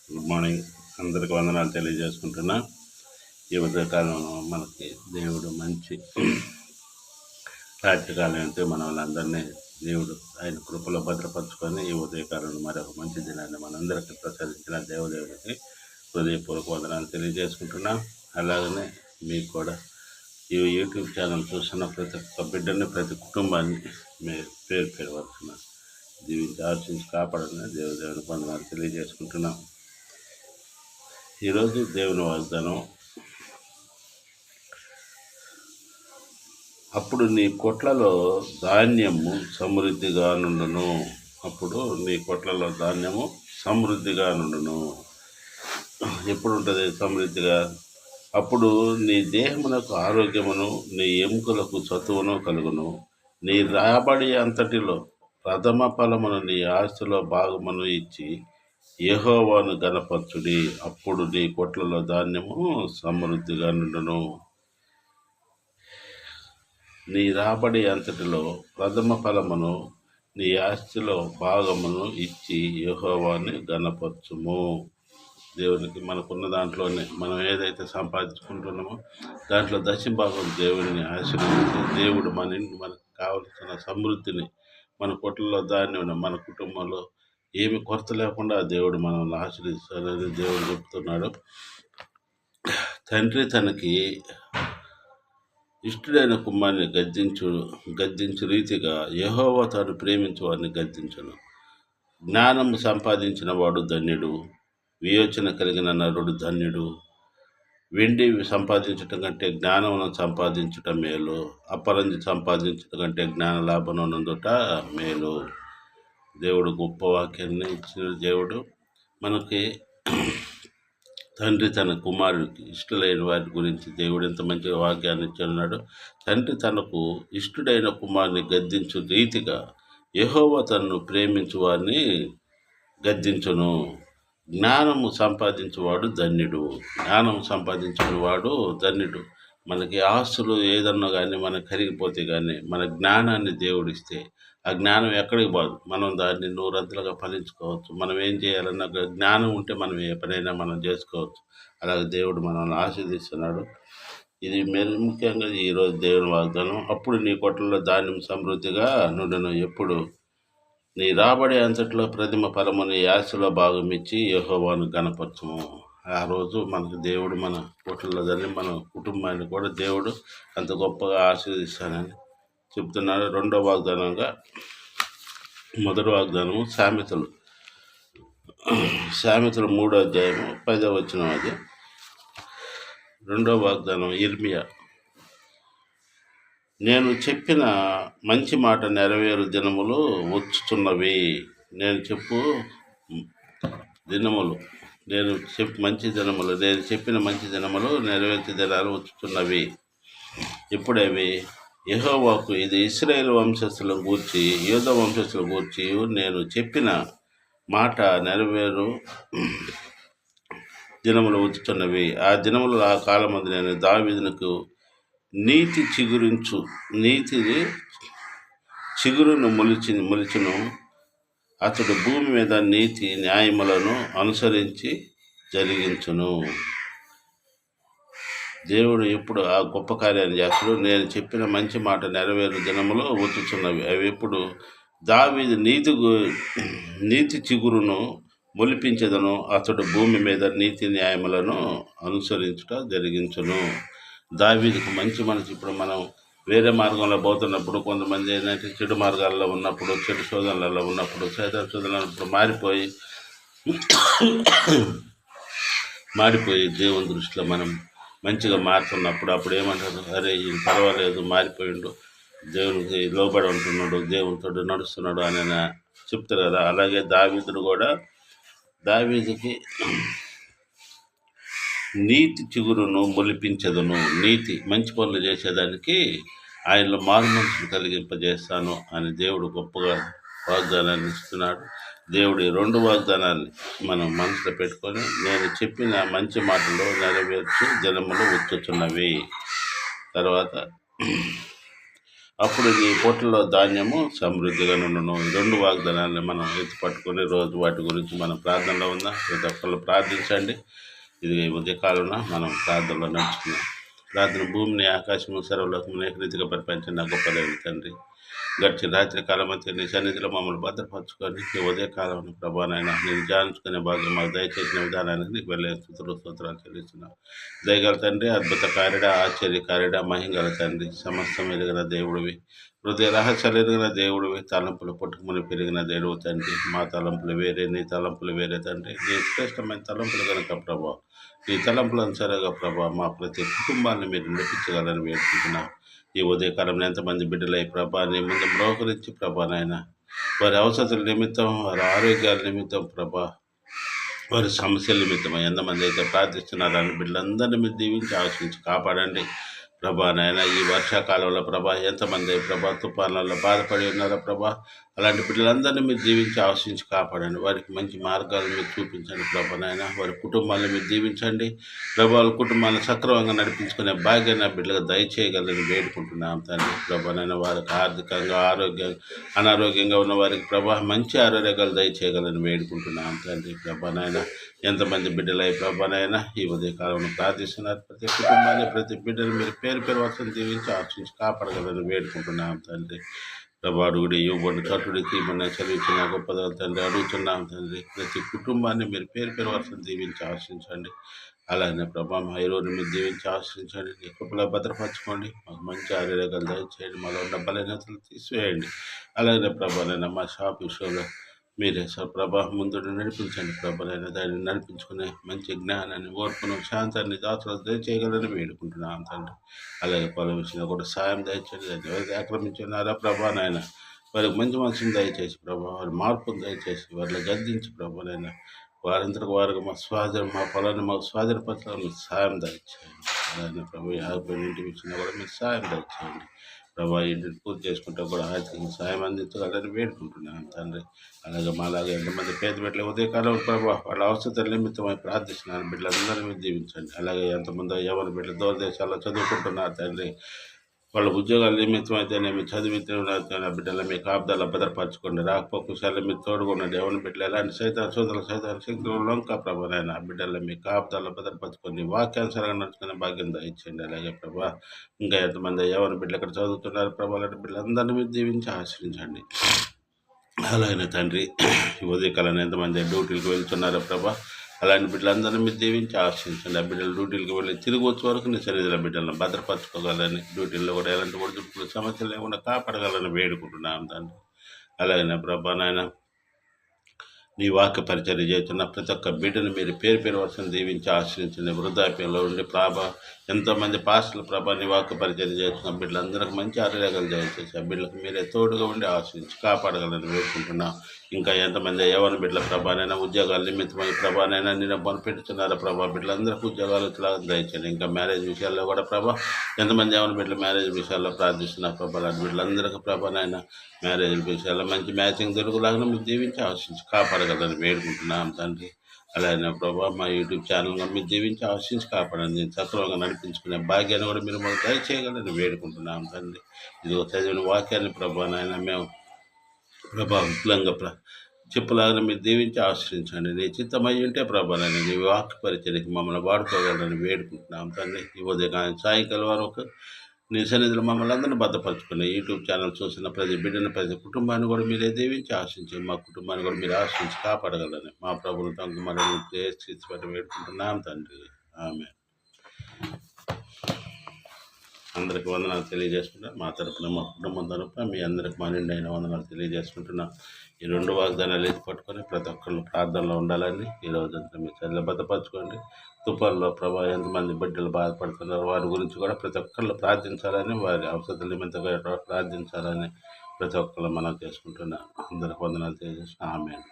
Good morning. అందరికి వందనాలు తెలియజేసుకుంటున్నా. ఈ ఉదయకాలం మనకి దేవుడు మంచి రాత్రికాలం అంటే మన వాళ్ళందరినీ దేవుడు ఆయన కృపలో భద్రపరుచుకొని ఈ ఉదయకాలం మరొక మంచి దినాన్ని మనందరికీ ప్రసాదించిన దేవదేవుడికి హృదయపూర్వక వందనాలు తెలియజేసుకుంటున్నా. అలాగనే మీకు కూడా ఈ యూట్యూబ్ ఛానల్ చూస్తున్న ప్రతి ఒక్క బిడ్డని, ప్రతి కుటుంబాన్ని మీరు పేరు పేరు వస్తున్నా దీవించి ఆశించి కాపాడని దేవదేవునికి వందనాలు తెలియజేసుకుంటున్నాం. ఈరోజు దేవుని వాగ్దానం, అప్పుడు నీ కొట్లలో ధాన్యము సమృద్ధిగా నుండును. అప్పుడు నీ కొట్లలో ధాన్యము సమృద్ధిగా నుండును. ఎప్పుడు ఉంటుంది సమృద్ధిగా? అప్పుడు నీ దేహమునకు ఆరోగ్యమును, నీ ఎముకలకు చతువును కలుగును. నీ రాబడి అంతటిలో ప్రథమ ఫలమును, నీ ఆస్తిలో భాగమును ఇచ్చి యెహోవాను గణపరచుడి. అప్పుడు నీ కొట్లలో ధాన్యము సమృద్ధిగా నుండును. నీ రాబడి అంతటిలో ప్రథమ ఫలమును, నీ ఆస్తిలో భాగమును ఇచ్చి యెహోవాని గణపరచుము. దేవునికి మనకున్న దాంట్లోనే మనం ఏదైతే సంపాదించుకుంటున్నామో దాంట్లో దశభాగం దేవుడిని ఆశీర్వదించి దేవుడు మనకు కావలసిన సమృద్ధిని, మన కొట్లలో ధాన్యం, మన కుటుంబంలో ఏమి కొరత లేకుండా దేవుడు మనల్ని ఆశీర్వదిస్తాడని దేవుడు చెప్తున్నాడు. తండ్రి తనకి ఇష్టుడైన కుమారుని గద్దించు రీతిగా యెహోవా తాను ప్రేమించు వారిని గద్దించును. జ్ఞానము సంపాదించిన వాడు ధన్యుడు, వియోచన కలిగిన నరుడు ధన్యుడు. వెండి సంపాదించటం కంటే జ్ఞానమును సంపాదించటం మేలు, అపరంజి సంపాదించటం కంటే జ్ఞాన లాభమునందుట మేలు. దేవుడు గొప్ప వాక్యాన్ని ఇచ్చిన దేవుడు. మనకి తండ్రి తన కుమారుడికి ఇష్టలైన వారి గురించి దేవుడు ఎంత మంచిగా వాక్యాన్ని ఇచ్చున్నాడు. తండ్రి తనకు ఇష్టడైన కుమారుని గద్దించు రీతిగా యెహోవా తనను ప్రేమించు వారిని గద్దించును. జ్ఞానము సంపాదించేవాడు ధన్యుడు. జ్ఞానం సంపాదించిన వాడు ధన్యుడు. మనకి ఆస్తులు ఏదన్నా కానీ మనకు కరిగిపోతే కానీ మన జ్ఞానాన్ని దేవుడిస్తే ఆ జ్ఞానం ఎక్కడికి పోదు. మనం దాన్ని నూరంతలుగా ఫలించుకోవచ్చు. మనం ఏం చేయాలన్నా జ్ఞానం ఉంటే మనం ఏ పనైనా మనం చేసుకోవచ్చు. అలాగే దేవుడు మనల్ని ఆశీర్దిస్తున్నాడు. ఇది ముఖ్యంగా ఈరోజు దేవుని వాగ్దానం. అప్పుడు నీ కొట్లలో ధాన్యం సమృద్ధిగా నుండును. ఎప్పుడు? నీ రాబడి అంతట్లో ప్రథమ ఫలముని ఆశలో భాగం ఇచ్చి యెహోవాను గణపరచము. ఆ రోజు మనకు దేవుడు మన కొట్లలో దాన్ని, మన కుటుంబాన్ని కూడా దేవుడు అంత గొప్పగా ఆశీర్దిస్తానని చెప్తున్నాడు. రెండో వాగ్దానంగా, మొదటి వాగ్దానము సామెతలు 3వ అధ్యాయము 10వ వచనం. అది రెండో వాగ్దానం ఇర్మియా. నేను చెప్పిన మంచి మాట నెరవేరు దినములు వచ్చుచున్నవి. నేను చెప్పిన మంచి దినములు నెరవేర్చే దినాలు వచ్చుచున్నవి. ఇప్పుడేవి? యెహోవాకు, ఇది ఇశ్రాయేలు వంశస్థులను గూర్చి, యూదా వంశస్థులను గూర్చి నేను చెప్పిన మాట నెరవేరు దినములు వచ్చుచున్నవి. ఆ దినములు ఆ కాలమందు నేను దావీదునకు నీతి చిగురును మొలిచును. అతడు భూమి మీద నీతి న్యాయములను అనుసరించి జరిగించును. దేవుడు ఎప్పుడు ఆ గొప్ప కార్యాన్ని చేస్తాడు? నేను చెప్పిన మంచి మాట నెరవేరు దినములు వచ్చుచున్నవి. అవి ఎప్పుడు? దావీదు నీతి చిగురును మొలిపించదను. అతడు భూమి మీద నీతి న్యాయములను అనుసరించుట జరిగించును. దావీదుకు మంచి మనసు. ఇప్పుడు మనం వేరే మార్గంలో పోతున్నప్పుడు, కొంతమంది ఏంటంటే చెడు మార్గాల్లో ఉన్నప్పుడు, చెడు శోధనలలో ఉన్నప్పుడు, సైతాను శోధనప్పుడు మారిపోయి దేవుని దృష్టిలో మనం మంచిగా మారుతున్నప్పుడు అప్పుడు ఏమంటారు? అరే ఇది పర్వాలేదు, మారిపోయిండు, దేవునికి లోబడి ఉంటున్నాడు, దేవునితో నడుస్తున్నాడు అని చెప్తారు కదా. అలాగే దావీదుకి నీతి చిగురును మొలిపించదును. మంచి పనులు చేసేదానికి ఆయనలో మారు మనసును కలిగింపజేస్తాను అని దేవుడు గొప్పగా వాగ్దానాన్ని ఇస్తున్నాడు. దేవుడి 2 వాగ్దానాన్ని మనం మనసులో పెట్టుకొని, నేను చెప్పిన మంచి మాటలు నెరవేర్చు దినములు వచ్చుచున్నవి. తర్వాత అప్పుడు నీ పొట్టలో ధాన్యము సమృద్ధిగా నుండును. ఈ 2 వాగ్దానాన్ని మనం ఎత్తి పట్టుకొని రోజు వాటి గురించి మనం ప్రార్థనలో ఉందాం. ప్రతి ఒక్కళ్ళు ప్రార్థించండి. ఇది ఈ ఉదయకాలంలో మనం ప్రార్థనలో నడుచుకున్నాం. ప్రార్థన భూమిని, ఆకాశము, సర్వలోకమును ఏకరీతిగా పరిపాలించిన నా గొప్ప దేవుని తండ్రి, గడిచిన రాత్రి కాలం అంతా నీ సన్నిధిలో మమ్మల్ని భద్రపరచుకొని ఈ ఉదయకాలం ప్రభానైనా నేను ధ్యానించుకునే భాగ్యం మాకు దయచేసిన విధానానికి నీకు వెళ్ళే స్తోత్రాలు చెల్లిస్తున్నాం. దయగల తండ్రి, అద్భుత కార్యడా, ఆశ్చర్యకార్యడా, మహింగల తండ్రి, సమస్తం ఎదిగిన దేవుడివి, హృదయ రహస్యాలు ఎదిగిన దేవుడివి, తలంపులు పుట్టుకుని పెరిగిన దేవుడు తండ్రి. మా తలంపులు వేరే, నీ తలంపులు వేరే తండ్రి. నీ శ్రేష్టమైన తలంపులు కనుక ప్రభా, నీ తలంపులు అనుసరిగా ప్రభా మా ప్రతి కుటుంబాన్ని మీరు నడిపించగలని వేడుకుంటున్నాం. ఈ ఉదయకాలంలో ఎంతమంది బిడ్డలై ప్రభా నీ ముందు మోకరించి ప్రభా నాయన వారి అవసరాల నిమిత్తం, వారి ఆరోగ్యాల నిమిత్తం ప్రభా, వారి సమస్యల నిమిత్తం ఎంతమంది అయితే ప్రార్థిస్తున్నారో అని బిడ్డలందరినీ మీరు దీవించి ఆశించి కాపాడండి ప్రభా నాయన. ఈ వర్షాకాలంలో ప్రభా ఎంతమంది ప్రభా తుఫాన్లలో బాధపడి ఉన్నారో ప్రభా, అలాంటి బిడ్డలందరినీ మీరు దీవించి ఆశించి కాపాడండి. వారికి మంచి మార్గాలు మీరు చూపించండి ప్రభా నాయన. వారి కుటుంబాలను మీరు దీవించండి ప్రభా. వాళ్ళ కుటుంబాలను సక్రమంగా నడిపించుకునే భాగ్యాన్ని బిడ్డలకు దయచేయగలని వేడుకుంటున్నాం తండ్రి ప్రభా నాయన. వారికి ఆర్థికంగా అనారోగ్యంగా ఉన్న వారికి ప్రభా మంచి ఆరోగ్యాలు దయచేయగలని వేడుకుంటున్నాం తండ్రి ప్రభా నాయన. ఎంతమంది బిడ్డలై ప్రభానైనా ఈ ఉదయకాలంలో ప్రార్థిస్తున్నారు. ప్రతి కుటుంబాన్ని, ప్రతి బిడ్డలు మీరు పేరు పేరు వర్షం దీవించి ఆశించి కాపాడగలని వేడుకుంటున్నాం తండ్రి ప్రభా. అడుగుడి ఇవ్వబడి చట్టుడి తీమని చదివించిన గొప్ప తండ్రి అడుగుతున్నాం తండ్రి. ప్రతి కుటుంబాన్ని మీరు పేరు పేరు వర్షం దీవించి ఆశించండి. అలాగే ప్రభా మా ఈరోజు మీరు దీవించి ఆశ్రయించండి. నీ కృపలో భద్రపరచుకోండి. మాకు మంచి ఆరోగ్యాలు దయచేయండి. మాలో ఉన్న బలహీనతలు తీసివేయండి. అలాగే ప్రభా నేను మా షాప్ విషయంలో మీరే ప్రభా ముందు నడిపించండి ప్రభానైనా. దాన్ని నడిపించుకునే మంచి జ్ఞానాన్ని, ఓర్పును, శాంతాన్ని దాచులు దయచేయగలని వేడుకుంటున్నాం తండ్రి. అలాగే పొలం విషయంలో కూడా సాయం దయచేయండి. ఎవరికి ఆక్రమించున్నారా ప్రభానైనా వారికి మంచి మనసును దయచేసి ప్రభా, వారి మార్పును దయచేసి వారిని గద్దించి ప్రభానైనా వారంతకు వారికి మా పొలాన్ని మాకు స్వాధీనపరచాలని సాయం దయచేయండి. అలాగే ప్రభు ఇంటి విషయంలో కూడా మీరు సాయం దయచేయండి ప్రభా. ఇంటిని పూర్తి చేసుకుంటే కూడా ఆర్థిక సాయం అందించగలని వేడుకుంటున్నాను తండ్రి. అలాగే మాలాగే ఎంతమంది పేద బిడ్డలు ఉదయకాలం ప్రభా వాళ్ళ అవసరాల నిమిత్తమై ప్రార్థిస్తున్నాను. బిడ్డలందరినీ మీరు దీవించండి. అలాగే ఎంతమంది ఎవరి బిడ్డలు దూరదేశాల్లో చదువుకుంటున్నారు తండ్రి. వాళ్ళ ఉద్యోగాల నిమిత్తం అయితేనేమి, చదివితేనే బిడ్డల మీ కాపుదల భద్రపరచుకోండి. రాకపోకశాల మీరు తోడుకోండి. ఎవరి బిడ్డలు ఎలాంటి సైతాల శక్తులు లొంక ప్రభానైనా బిడ్డల మీ కాపుదల భద్రపరచుకోండి. వాక్యానుసారంగా నడుచుకునే భాగ్యం దయచేయండి. అలాగే ప్రభా ఇంకా ఎంతమంది ఎవరి బిడ్డలు ఇక్కడ చదువుతున్నారు ప్రభా, అలాంటి బిడ్డలందరినీ మీరు దీవించి ఆశ్రయించండి. అలాగే తండ్రి ఉదయకాలం ఎంతమంది డ్యూటీలకు వెళ్తున్నారో ప్రభా, అలాంటి బిడ్డలందరినీ మీరు దీవించి ఆశించండి. ఆ బిడ్డలు డ్యూటీలకు వెళ్ళి తిరిగి వచ్చే వరకు నీ సన్నిధిలో బిడ్డలను భద్రపరచుకోగలని, డ్యూటీల్లో కూడా ఎలాంటి ఒడిదుడుకులు సమస్యలు లేకుండా కాపాడగలని వేడుకుంటున్నాం తండ్రి. అలాగే ప్రభా నాయన నీ వాక్య పరిచర్య చేస్తున్న ప్రతి ఒక్క బిడ్డను మీరు పేరు పేరు వర్షం దీవించి ఆశ్రయించండి. వృద్ధాప్యంలో ఉండి ఎంతోమంది పాస్టర్ల ప్రభా నీ వాక్య పరిచర్య చేస్తున్న బిడ్డలందరికీ మంచి ఆరోగ్యాలు దయచేసి ఆ బిడ్డలకు మీరే తోడుగా ఉండి ఆశ్రయించి కాపాడగలని వేడుకుంటున్నాం. ఇంకా ఎంతమంది యవ్వన బిడ్డల ప్రభానైనా ఉద్యోగాల నిమిత్తమై ప్రభానైనా నేను పనిపెట్టుతున్నారా ప్రభా, బిడ్డలందరికీ ఉద్యోగాలు దయచేయండి. ఇంకా మ్యారేజ్ విషయాల్లో కూడా ప్రభా ఎంతమంది యవ్వన బిడ్డలు మ్యారేజ్ విషయాల్లో ప్రార్థిస్తున్నారు ప్రభా, అలాంటి బిడ్డలందరికీ ప్రభానైనా మ్యారేజ్ విషయాల్లో మంచి మ్యాచింగ్ దొరుకులాగా మీరు దీవించి ఆశించి కాపాడగలని వేడుకుంటున్నాం తండ్రి. అలాగే ప్రభా మా యూట్యూబ్ ఛానల్ మీరు దీవించి ఆశించి కాపాడండి. సక్రమంగా నడిపించుకునే భాగ్యాన్ని కూడా మీరు మాకు దయచేయగలని వేడుకుంటున్నాం తండ్రి. ఇది చదివిన వాక్యాన్ని ప్రభా నాయన మేము ప్రభా విపులంగా చెప్పులాగా మీరు దీవించి ఆశ్రయించండి. నీ చిత్తమై ఉంటే ప్రభా నాయన నీ వాక్య పరిచర్యకి మమ్మల్ని వాడుకోగలని వేడుకుంటున్నాం తండ్రి. ఈ ఉదయం సాయంకాలం వరకు నీ సన్నిధిలో మమ్మల్ని అందరినీ భద్రపరచుకుని యూట్యూబ్ ఛానల్ చూసిన ప్రతి బిడ్డను, ప్రతి కుటుంబాన్ని కూడా మీరే దీవించి ఆశించి మా కుటుంబాన్ని కూడా మీరు ఆశించి కాపాడగలని మా ప్రభుత్వం తనకు మనం వేడుకుంటున్నాం తండ్రి. ఆమె అందరికి వందనాలు తెలియజేసుకుంటాను. మా తరపున, మా కుటుంబం తరపున మీ అందరికి మా నిండైన వందనాలు తెలియజేసుకుంటున్నాం. ఈ 2 వాగ్దానాలు ఎత్తి పట్టుకొని ప్రతి ఒక్కళ్ళు ప్రార్థనలో ఉండాలని ఈ రోజంతా మీ చదిలో భద్రపరచుకోండి. తుఫాన్లో ప్రభా ఎంతమంది బిడ్డలు బాధపడుతున్నారు వారి గురించి కూడా ప్రతి ఒక్కళ్ళు ప్రార్థించాలని, వారి అవసరాల నిమిత్తంగా ప్రార్థించాలని ప్రతి ఒక్కళ్ళు మనం చేసుకుంటున్నాం. అందరికి వందనాలు తెలియజేసి ఆమేన్.